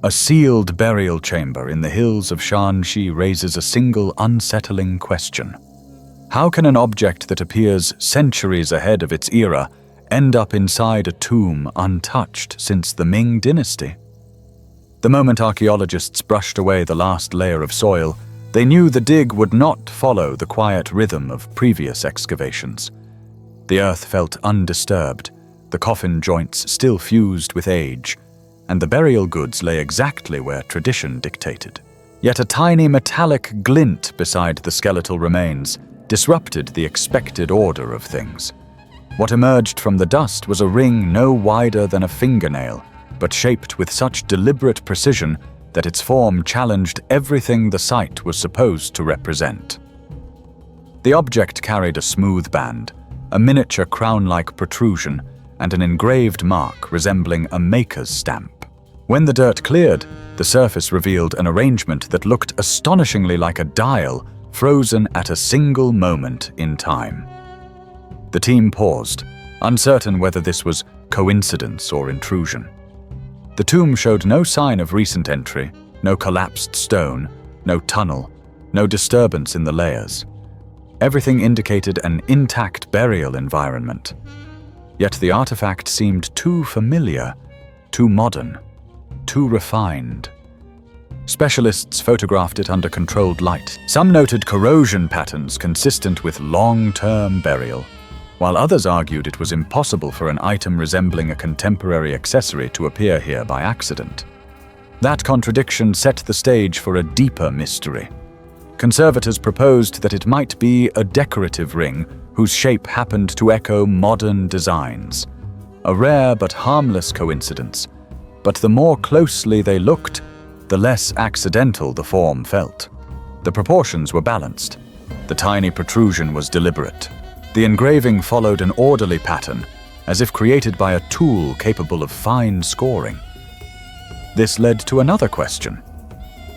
A sealed burial chamber in the hills of Shanxi raises a single unsettling question. How can an object that appears centuries ahead of its era end up inside a tomb untouched since the Ming dynasty? The moment archaeologists brushed away the last layer of soil, they knew the dig would not follow the quiet rhythm of previous excavations. The earth felt undisturbed, the coffin joints still fused with age, and the burial goods lay exactly where tradition dictated. Yet a tiny metallic glint beside the skeletal remains disrupted the expected order of things. What emerged from the dust was a ring no wider than a fingernail, but shaped with such deliberate precision that its form challenged everything the site was supposed to represent. The object carried a smooth band, a miniature crown-like protrusion, and an engraved mark resembling a maker's stamp. When the dirt cleared, the surface revealed an arrangement that looked astonishingly like a dial frozen at a single moment in time. The team paused, uncertain whether this was coincidence or intrusion. The tomb showed no sign of recent entry, no collapsed stone, no tunnel, no disturbance in the layers. Everything indicated an intact burial environment. Yet the artifact seemed too familiar, too modern, too refined. Specialists photographed it under controlled light. Some noted corrosion patterns consistent with long-term burial, while others argued it was impossible for an item resembling a contemporary accessory to appear here by accident. That contradiction set the stage for a deeper mystery. Conservators proposed that it might be a decorative ring whose shape happened to echo modern designs. A rare but harmless coincidence, but the more closely they looked, the less accidental the form felt. The proportions were balanced. The tiny protrusion was deliberate. The engraving followed an orderly pattern, as if created by a tool capable of fine scoring. This led to another question.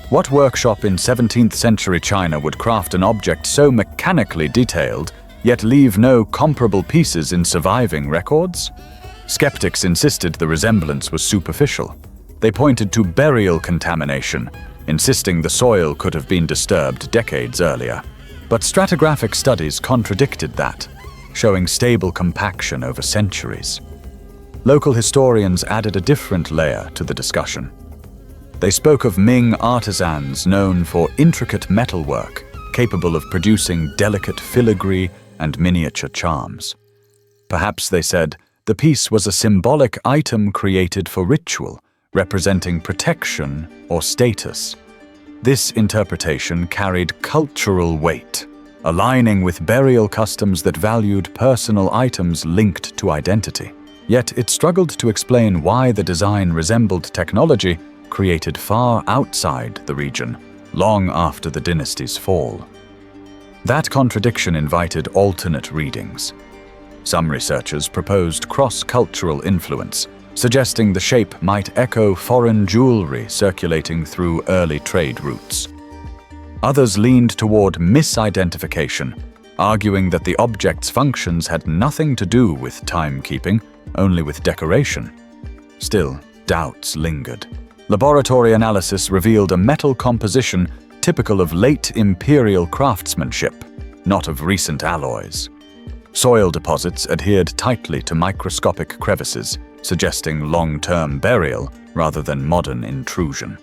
What workshop in 17th century China would craft an object so mechanically detailed, yet leave no comparable pieces in surviving records? Skeptics insisted the resemblance was superficial. They pointed to burial contamination, insisting the soil could have been disturbed decades earlier. But stratigraphic studies contradicted that, showing stable compaction over centuries. Local historians added a different layer to the discussion. They spoke of Ming artisans known for intricate metalwork, capable of producing delicate filigree and miniature charms. Perhaps, they said, the piece was a symbolic item created for ritual, representing protection or status. This interpretation carried cultural weight, aligning with burial customs that valued personal items linked to identity. Yet it struggled to explain why the design resembled technology created far outside the region, long after the dynasty's fall. That contradiction invited alternate readings. Some researchers proposed cross-cultural influence, suggesting the shape might echo foreign jewelry circulating through early trade routes. Others leaned toward misidentification, arguing that the object's functions had nothing to do with timekeeping, only with decoration. Still, doubts lingered. Laboratory analysis revealed a metal composition typical of late imperial craftsmanship, not of recent alloys. Soil deposits adhered tightly to microscopic crevices, suggesting long-term burial rather than modern intrusion.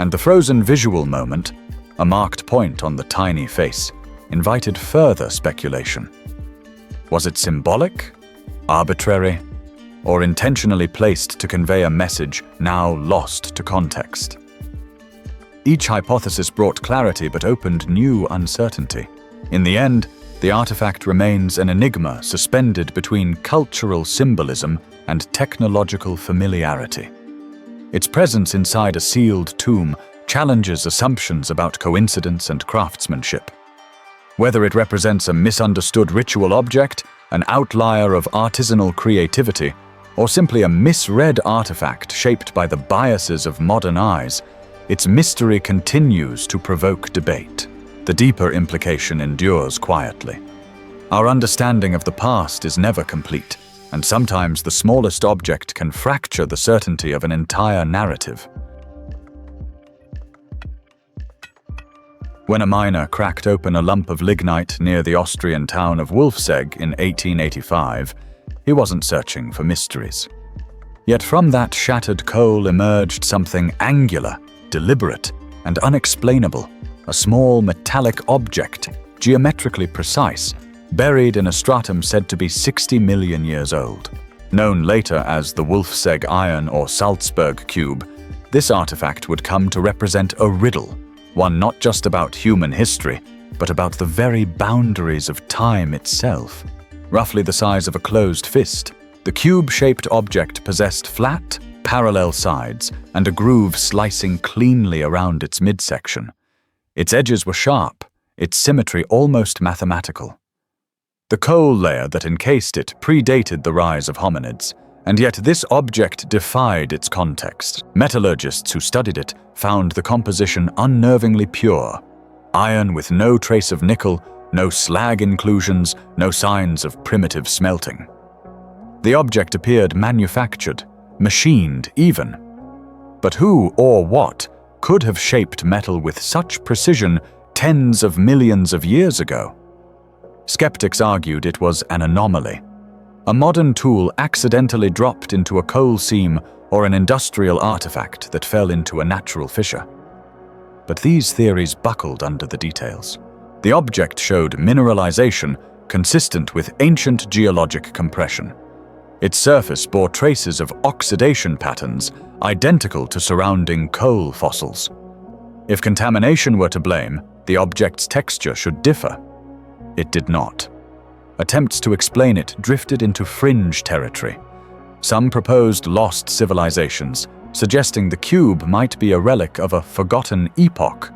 And the frozen visual moment, a marked point on the tiny face, invited further speculation. Was it symbolic, arbitrary, or intentionally placed to convey a message now lost to context? Each hypothesis brought clarity but opened new uncertainty. In the end, the artifact remains an enigma suspended between cultural symbolism and technological familiarity. Its presence inside a sealed tomb challenges assumptions about coincidence and craftsmanship. Whether it represents a misunderstood ritual object, an outlier of artisanal creativity, or simply a misread artifact shaped by the biases of modern eyes, its mystery continues to provoke debate. The deeper implication endures quietly. Our understanding of the past is never complete, and sometimes the smallest object can fracture the certainty of an entire narrative. When a miner cracked open a lump of lignite near the Austrian town of Wolfsegg in 1885, he wasn't searching for mysteries. Yet from that shattered coal emerged something angular, deliberate, and unexplainable, a small metallic object, geometrically precise, buried in a stratum said to be 60 million years old. Known later as the Wolfsegg iron or Salzburg cube, this artifact would come to represent a riddle, one not just about human history, but about the very boundaries of time itself. Roughly the size of a closed fist, the cube-shaped object possessed flat, parallel sides and a groove slicing cleanly around its midsection. Its edges were sharp, its symmetry almost mathematical. The coal layer that encased it predated the rise of hominids, and yet this object defied its context. Metallurgists who studied it found the composition unnervingly pure. Iron with no trace of nickel, no slag inclusions, no signs of primitive smelting. The object appeared manufactured, machined even. But who or what could have shaped metal with such precision tens of millions of years ago? Skeptics argued it was an anomaly. A modern tool accidentally dropped into a coal seam or an industrial artifact that fell into a natural fissure. But these theories buckled under the details. The object showed mineralization consistent with ancient geologic compression. Its surface bore traces of oxidation patterns identical to surrounding coal fossils. If contamination were to blame, the object's texture should differ. It did not. Attempts to explain it drifted into fringe territory. Some proposed lost civilizations, suggesting the cube might be a relic of a forgotten epoch,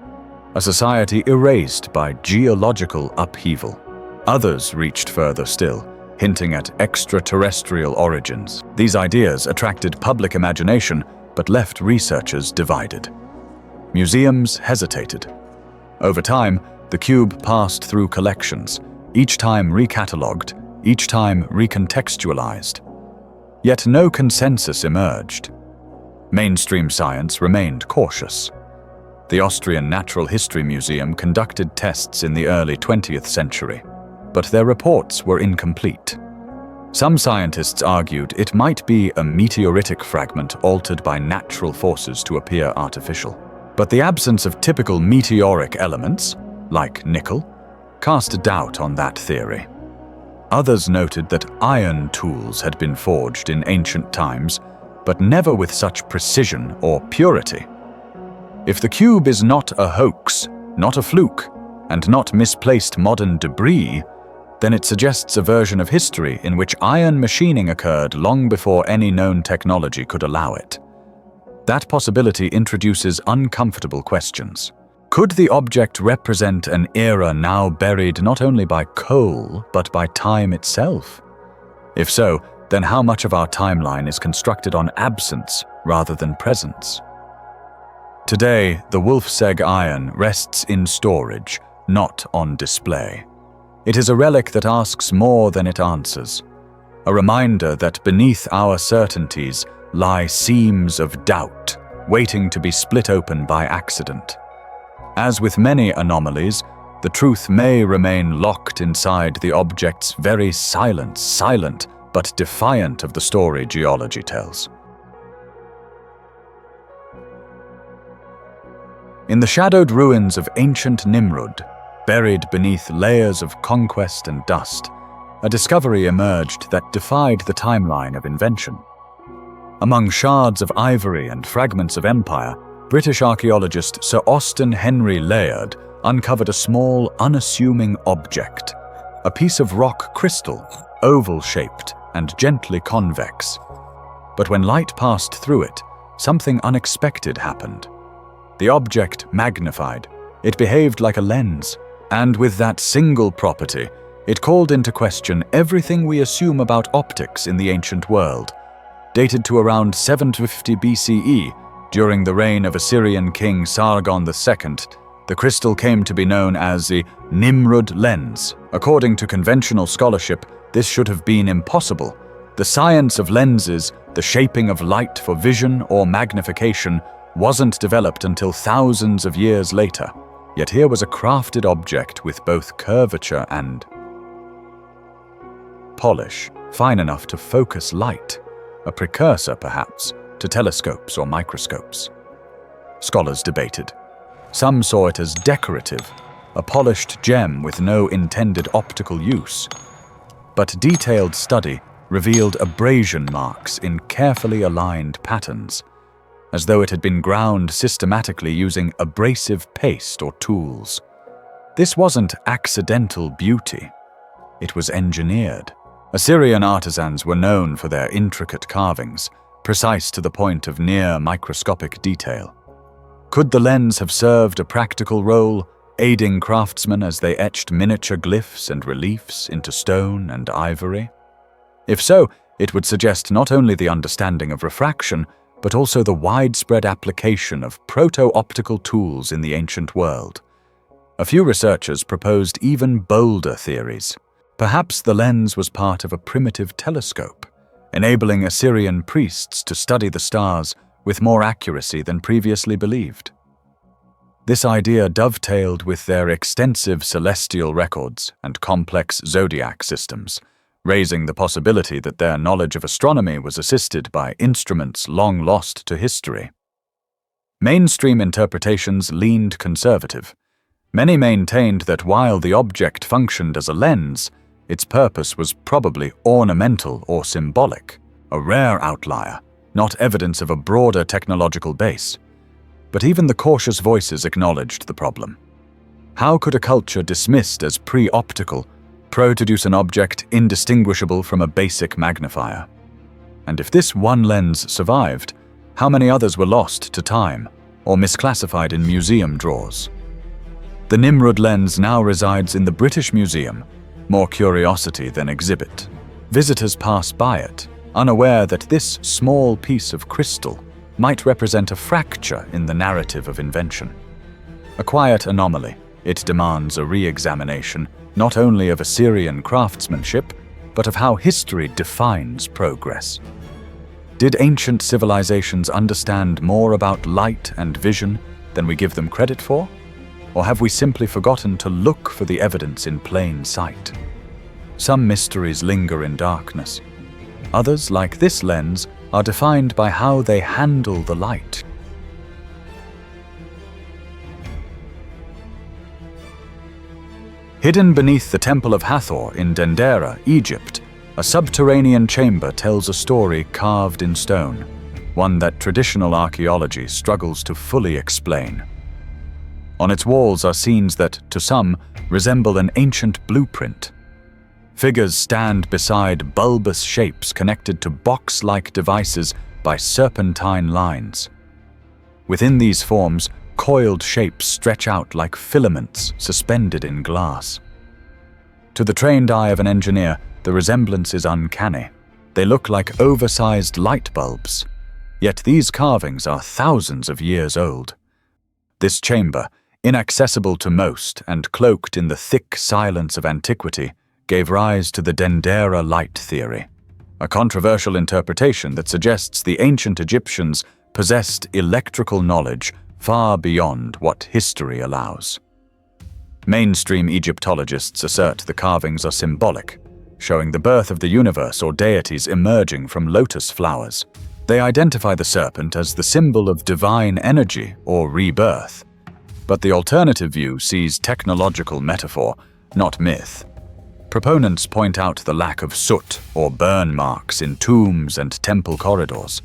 a society erased by geological upheaval. Others reached further still, hinting at extraterrestrial origins. These ideas attracted public imagination, but left researchers divided. Museums hesitated. Over time, the cube passed through collections, each time recatalogued, each time recontextualized. Yet no consensus emerged. Mainstream science remained cautious. The Austrian Natural History Museum conducted tests in the early 20th century, but their reports were incomplete. Some scientists argued it might be a meteoritic fragment altered by natural forces to appear artificial. But the absence of typical meteoric elements, like nickel, cast doubt on that theory. Others noted that iron tools had been forged in ancient times, but never with such precision or purity. If the cube is not a hoax, not a fluke, and not misplaced modern debris, then it suggests a version of history in which iron machining occurred long before any known technology could allow it. That possibility introduces uncomfortable questions. Could the object represent an era now buried not only by coal, but by time itself? If so, then how much of our timeline is constructed on absence rather than presence? Today, the Wolfsegg iron rests in storage, not on display. It is a relic that asks more than it answers, a reminder that beneath our certainties lie seams of doubt, waiting to be split open by accident. As with many anomalies, the truth may remain locked inside the object's very silence, silent but defiant of the story geology tells. In the shadowed ruins of ancient Nimrud, buried beneath layers of conquest and dust, a discovery emerged that defied the timeline of invention. Among shards of ivory and fragments of empire, British archaeologist Sir Austen Henry Layard uncovered a small, unassuming object, a piece of rock crystal, oval-shaped and gently convex. But when light passed through it, something unexpected happened. The object magnified. It behaved like a lens, and with that single property, it called into question everything we assume about optics in the ancient world. Dated to around 750 BCE, during the reign of Assyrian king Sargon II, the crystal came to be known as the Nimrud lens. According to conventional scholarship, this should have been impossible. The science of lenses, the shaping of light for vision or magnification, wasn't developed until thousands of years later. Yet here was a crafted object with both curvature and polish, fine enough to focus light, a precursor, perhaps, to telescopes or microscopes. Scholars debated. Some saw it as decorative, a polished gem with no intended optical use. But detailed study revealed abrasion marks in carefully aligned patterns, as though it had been ground systematically using abrasive paste or tools. This wasn't accidental beauty. It was engineered. Assyrian artisans were known for their intricate carvings, precise to the point of near microscopic detail. Could the lens have served a practical role, aiding craftsmen as they etched miniature glyphs and reliefs into stone and ivory? If so, it would suggest not only the understanding of refraction, but also the widespread application of proto-optical tools in the ancient world. A few researchers proposed even bolder theories. Perhaps the lens was part of a primitive telescope, enabling Assyrian priests to study the stars with more accuracy than previously believed. This idea dovetailed with their extensive celestial records and complex zodiac systems, raising the possibility that their knowledge of astronomy was assisted by instruments long lost to history. Mainstream interpretations leaned conservative. Many maintained that while the object functioned as a lens, its purpose was probably ornamental or symbolic, a rare outlier, not evidence of a broader technological base. But even the cautious voices acknowledged the problem. How could a culture dismissed as pre-optical produce an object indistinguishable from a basic magnifier? And if this one lens survived, how many others were lost to time or misclassified in museum drawers? The Nimrud lens now resides in the British Museum, more curiosity than exhibit. Visitors pass by it, unaware that this small piece of crystal might represent a fracture in the narrative of invention. A quiet anomaly, it demands a re-examination not only of Assyrian craftsmanship, but of how history defines progress. Did ancient civilizations understand more about light and vision than we give them credit for? Or have we simply forgotten to look for the evidence in plain sight? Some mysteries linger in darkness. Others, like this lens, are defined by how they handle the light. Hidden beneath the Temple of Hathor in Dendera, Egypt, a subterranean chamber tells a story carved in stone, one that traditional archaeology struggles to fully explain. On its walls are scenes that, to some, resemble an ancient blueprint. Figures stand beside bulbous shapes connected to box-like devices by serpentine lines. Within these forms, coiled shapes stretch out like filaments suspended in glass. To the trained eye of an engineer, the resemblance is uncanny. They look like oversized light bulbs. Yet these carvings are thousands of years old. This chamber, inaccessible to most and cloaked in the thick silence of antiquity, gave rise to the Dendera light theory, a controversial interpretation that suggests the ancient Egyptians possessed electrical knowledge far beyond what history allows. Mainstream Egyptologists assert the carvings are symbolic, showing the birth of the universe or deities emerging from lotus flowers. They identify the serpent as the symbol of divine energy or rebirth. But the alternative view sees technological metaphor, not myth. Proponents point out the lack of soot or burn marks in tombs and temple corridors.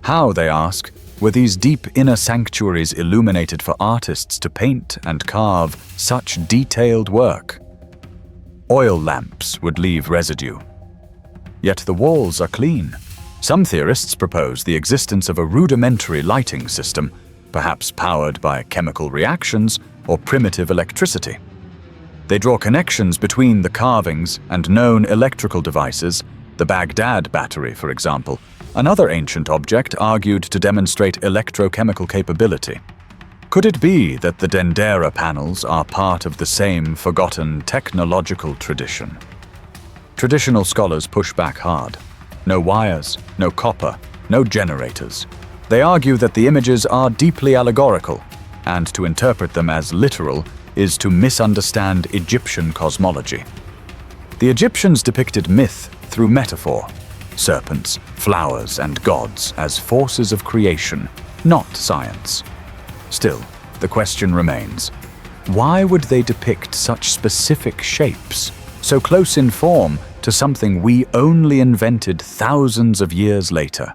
How, they ask, were these deep inner sanctuaries illuminated for artists to paint and carve such detailed work? Oil lamps would leave residue. Yet the walls are clean. Some theorists propose the existence of a rudimentary lighting system, perhaps powered by chemical reactions or primitive electricity. They draw connections between the carvings and known electrical devices, the Baghdad battery, for example, another ancient object argued to demonstrate electrochemical capability. Could it be that the Dendera panels are part of the same forgotten technological tradition? Traditional scholars push back hard. No wires, no copper, no generators. They argue that the images are deeply allegorical, and to interpret them as literal is to misunderstand Egyptian cosmology. The Egyptians depicted myth through metaphor, serpents, flowers, and gods as forces of creation, not science. Still, the question remains, why would they depict such specific shapes, so close in form to something we only invented thousands of years later?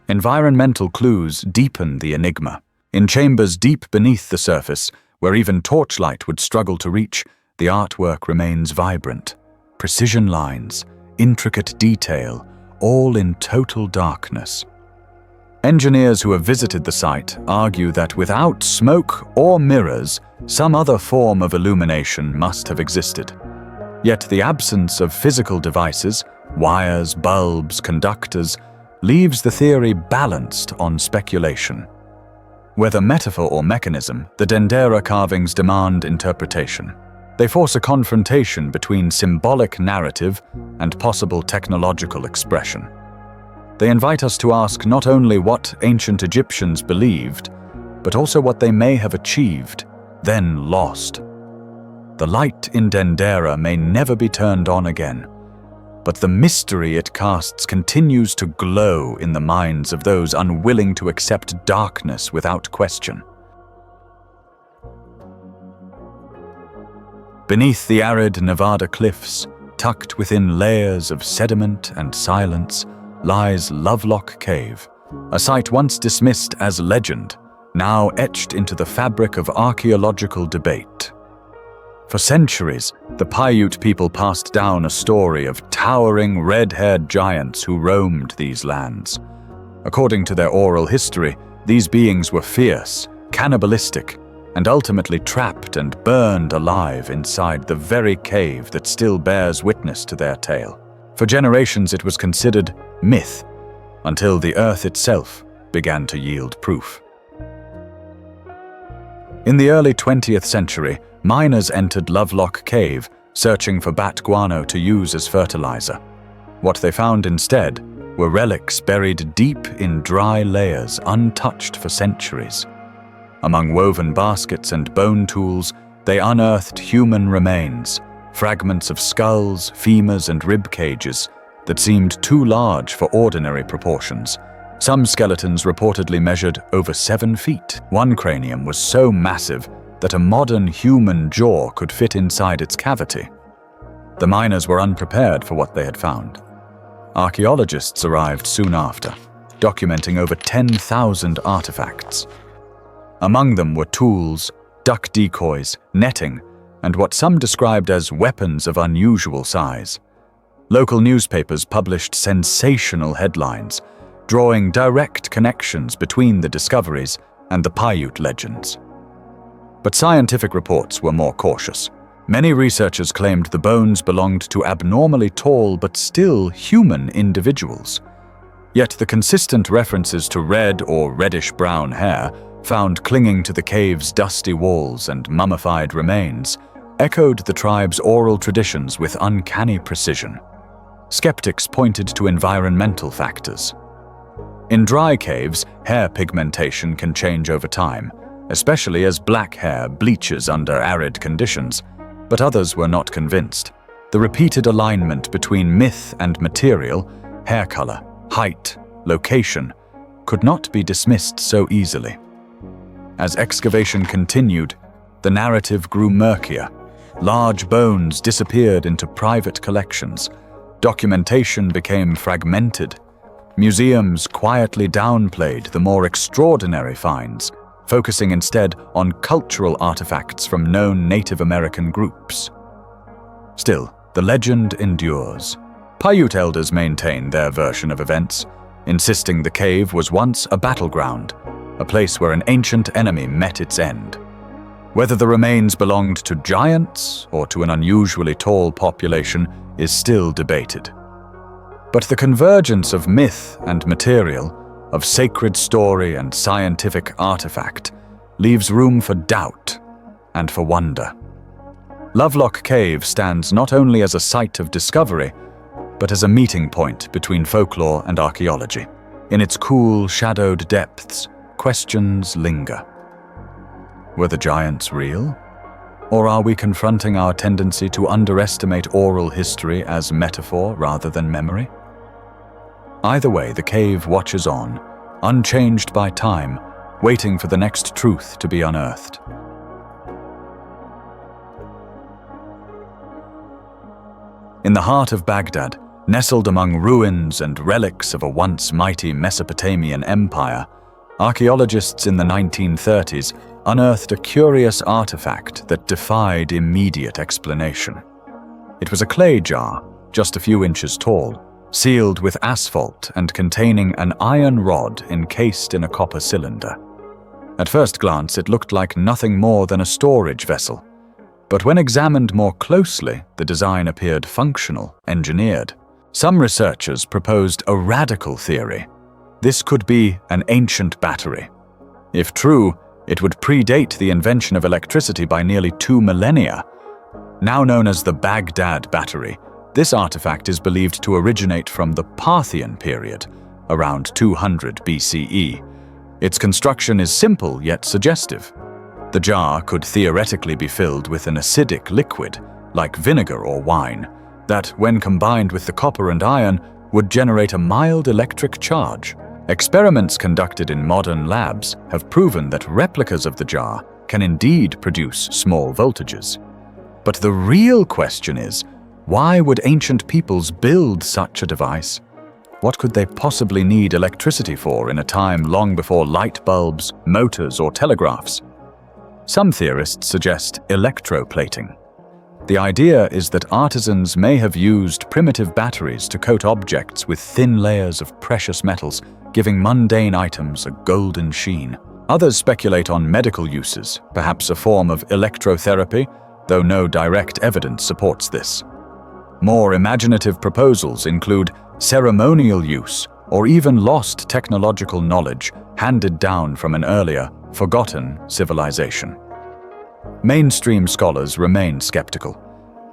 Environmental clues deepen the enigma. In chambers deep beneath the surface, where even torchlight would struggle to reach, the artwork remains vibrant. Precision lines, intricate detail, all in total darkness. Engineers who have visited the site argue that without smoke or mirrors, some other form of illumination must have existed. Yet the absence of physical devices, wires, bulbs, conductors, leaves the theory balanced on speculation. Whether metaphor or mechanism, the Dendera carvings demand interpretation. They force a confrontation between symbolic narrative and possible technological expression. They invite us to ask not only what ancient Egyptians believed, but also what they may have achieved, then lost. The light in Dendera may never be turned on again, but the mystery it casts continues to glow in the minds of those unwilling to accept darkness without question. Beneath the arid Nevada cliffs, tucked within layers of sediment and silence, lies Lovelock Cave, a site once dismissed as legend, now etched into the fabric of archaeological debate. For centuries, the Paiute people passed down a story of towering red-haired giants who roamed these lands. According to their oral history, these beings were fierce, cannibalistic, and ultimately trapped and burned alive inside the very cave that still bears witness to their tale. For generations it was considered myth, until the earth itself began to yield proof. In the early 20th century, miners entered Lovelock Cave, searching for bat guano to use as fertilizer. What they found instead were relics buried deep in dry layers, untouched for centuries. Among woven baskets and bone tools, they unearthed human remains, fragments of skulls, femurs, and rib cages that seemed too large for ordinary proportions. Some skeletons reportedly measured over 7 feet. One cranium was so massive that a modern human jaw could fit inside its cavity. The miners were unprepared for what they had found. Archaeologists arrived soon after, documenting over 10,000 artifacts. Among them were tools, duck decoys, netting, and what some described as weapons of unusual size. Local newspapers published sensational headlines, drawing direct connections between the discoveries and the Paiute legends. But scientific reports were more cautious. Many researchers claimed the bones belonged to abnormally tall but still human individuals. Yet the consistent references to red or reddish-brown hair found clinging to the cave's dusty walls and mummified remains echoed the tribe's oral traditions with uncanny precision. Skeptics pointed to environmental factors. In dry caves, hair pigmentation can change over time, especially as black hair bleaches under arid conditions, but others were not convinced. The repeated alignment between myth and material, hair color, height, location, could not be dismissed so easily. As excavation continued, the narrative grew murkier. Large bones disappeared into private collections. Documentation became fragmented. Museums quietly downplayed the more extraordinary finds, focusing instead on cultural artifacts from known Native American groups. Still, the legend endures. Paiute elders maintain their version of events, insisting the cave was once a battleground, a place where an ancient enemy met its end. Whether the remains belonged to giants or to an unusually tall population is still debated. But the convergence of myth and material, of sacred story and scientific artifact, leaves room for doubt and for wonder. Lovelock Cave stands not only as a site of discovery, but as a meeting point between folklore and archaeology. In its cool, shadowed depths, questions linger. Were the giants real? Or are we confronting our tendency to underestimate oral history as metaphor rather than memory? Either way, the cave watches on, unchanged by time, waiting for the next truth to be unearthed. In the heart of Baghdad, nestled among ruins and relics of a once mighty Mesopotamian empire, archaeologists in the 1930s unearthed a curious artifact that defied immediate explanation. It was a clay jar, just a few inches tall, sealed with asphalt and containing an iron rod encased in a copper cylinder. At first glance, it looked like nothing more than a storage vessel. But when examined more closely, the design appeared functional, engineered. Some researchers proposed a radical theory. This could be an ancient battery. If true, it would predate the invention of electricity by nearly 2 millennia. Now known as the Baghdad Battery, this artifact is believed to originate from the Parthian period, around 200 BCE. Its construction is simple yet suggestive. The jar could theoretically be filled with an acidic liquid, like vinegar or wine, that, when combined with the copper and iron, would generate a mild electric charge. Experiments conducted in modern labs have proven that replicas of the jar can indeed produce small voltages. But the real question is, why would ancient peoples build such a device? What could they possibly need electricity for in a time long before light bulbs, motors, or telegraphs? Some theorists suggest electroplating. The idea is that artisans may have used primitive batteries to coat objects with thin layers of precious metals, giving mundane items a golden sheen. Others speculate on medical uses, perhaps a form of electrotherapy, though no direct evidence supports this. More imaginative proposals include ceremonial use or even lost technological knowledge handed down from an earlier, forgotten civilization. Mainstream scholars remain skeptical.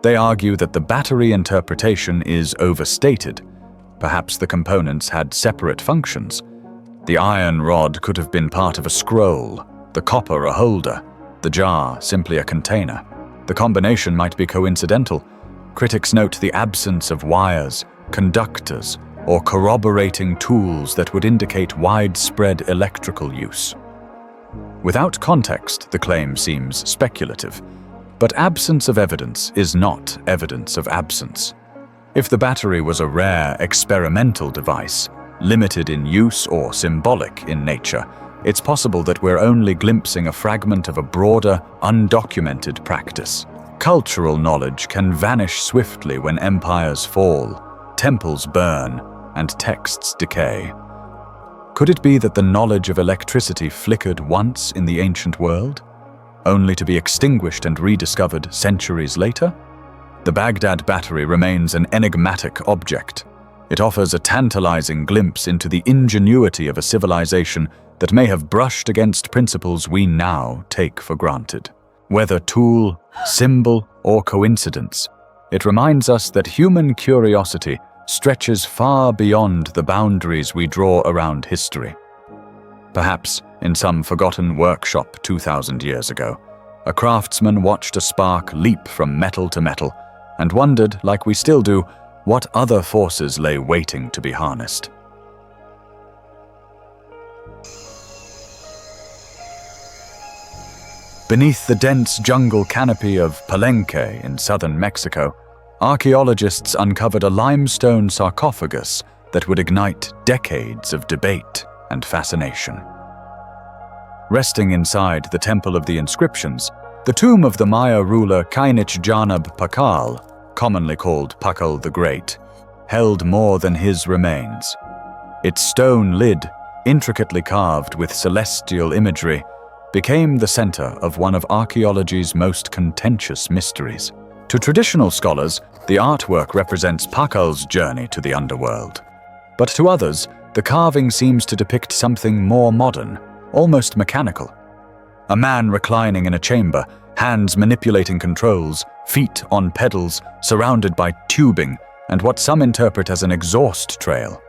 They argue that the battery interpretation is overstated. Perhaps the components had separate functions. The iron rod could have been part of a scroll, the copper a holder, the jar simply a container. The combination might be coincidental. Critics note the absence of wires, conductors, or corroborating tools that would indicate widespread electrical use. Without context, the claim seems speculative, but absence of evidence is not evidence of absence. If the battery was a rare experimental device, limited in use or symbolic in nature, it's possible that we're only glimpsing a fragment of a broader, undocumented practice. Cultural knowledge can vanish swiftly when empires fall, temples burn, and texts decay. Could it be that the knowledge of electricity flickered once in the ancient world, only to be extinguished and rediscovered centuries later? The Baghdad Battery remains an enigmatic object. It offers a tantalizing glimpse into the ingenuity of a civilization that may have brushed against principles we now take for granted. Whether tool, symbol, or coincidence, it reminds us that human curiosity stretches far beyond the boundaries we draw around history. Perhaps, in some forgotten workshop 2,000 years ago, a craftsman watched a spark leap from metal to metal and wondered, like we still do, what other forces lay waiting to be harnessed. Beneath the dense jungle canopy of Palenque in southern Mexico, archaeologists uncovered a limestone sarcophagus that would ignite decades of debate and fascination. Resting inside the Temple of the Inscriptions, the tomb of the Maya ruler Kainich Janab Pakal, commonly called Pakal the Great, held more than his remains. Its stone lid, intricately carved with celestial imagery, became the center of one of archaeology's most contentious mysteries. To traditional scholars, the artwork represents Pakal's journey to the underworld. But to others, the carving seems to depict something more modern, almost mechanical. A man reclining in a chamber, hands manipulating controls, feet on pedals, surrounded by tubing and what some interpret as an exhaust trail.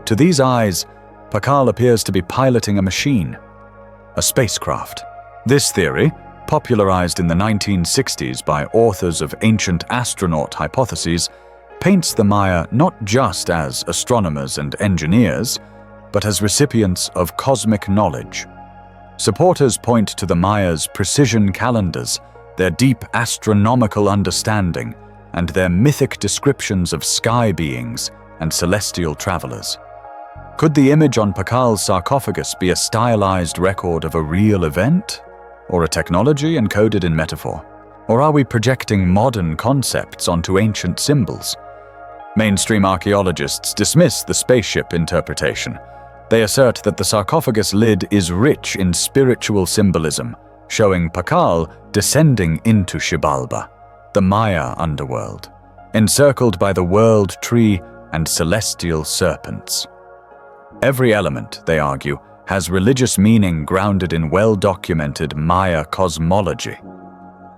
To these eyes, Pakal appears to be piloting a machine, a spacecraft. This theory, popularized in the 1960s by authors of ancient astronaut hypotheses, paints the Maya not just as astronomers and engineers, but as recipients of cosmic knowledge. Supporters point to the Mayas' precision calendars, their deep astronomical understanding, and their mythic descriptions of sky beings and celestial travelers. Could the image on Pakal's sarcophagus be a stylized record of a real event? Or a technology encoded in metaphor? Or are we projecting modern concepts onto ancient symbols? Mainstream archaeologists dismiss the spaceship interpretation. They assert that the sarcophagus lid is rich in spiritual symbolism, showing Pakal descending into Xibalba, the Maya underworld, encircled by the world tree and celestial serpents. Every element, they argue, has religious meaning grounded in well-documented Maya cosmology.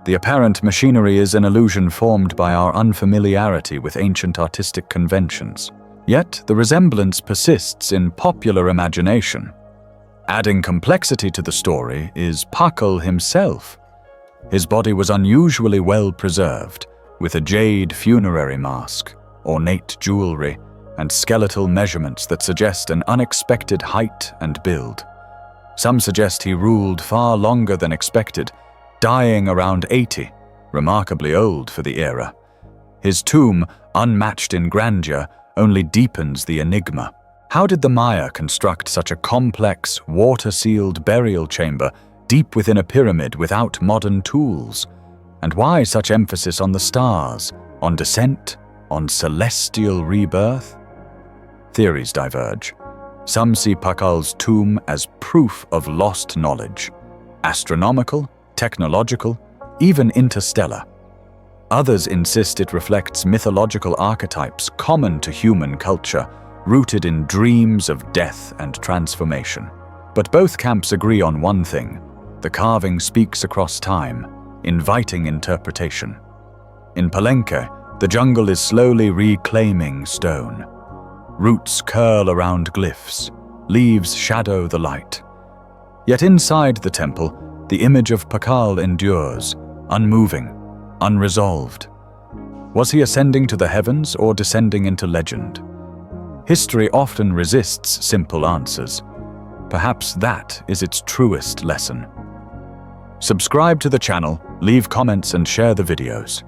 The apparent machinery is an illusion formed by our unfamiliarity with ancient artistic conventions. Yet the resemblance persists in popular imagination. Adding complexity to the story is Pakal himself. His body was unusually well preserved, with a jade funerary mask, ornate jewelry, and skeletal measurements that suggest an unexpected height and build. Some suggest he ruled far longer than expected, dying around 80, remarkably old for the era. His tomb, unmatched in grandeur, only deepens the enigma. How did the Maya construct such a complex, water-sealed burial chamber deep within a pyramid without modern tools? And why such emphasis on the stars, on descent, on celestial rebirth? Theories diverge. Some see Pakal's tomb as proof of lost knowledge, astronomical, technological, even interstellar. Others insist it reflects mythological archetypes common to human culture, rooted in dreams of death and transformation. But both camps agree on one thing: the carving speaks across time, inviting interpretation. In Palenque, the jungle is slowly reclaiming stone. Roots curl around glyphs, leaves shadow the light. Yet inside the temple, the image of Pakal endures, unmoving, unresolved. Was he ascending to the heavens or descending into legend? History often resists simple answers. Perhaps that is its truest lesson. Subscribe to the channel, leave comments and share the videos.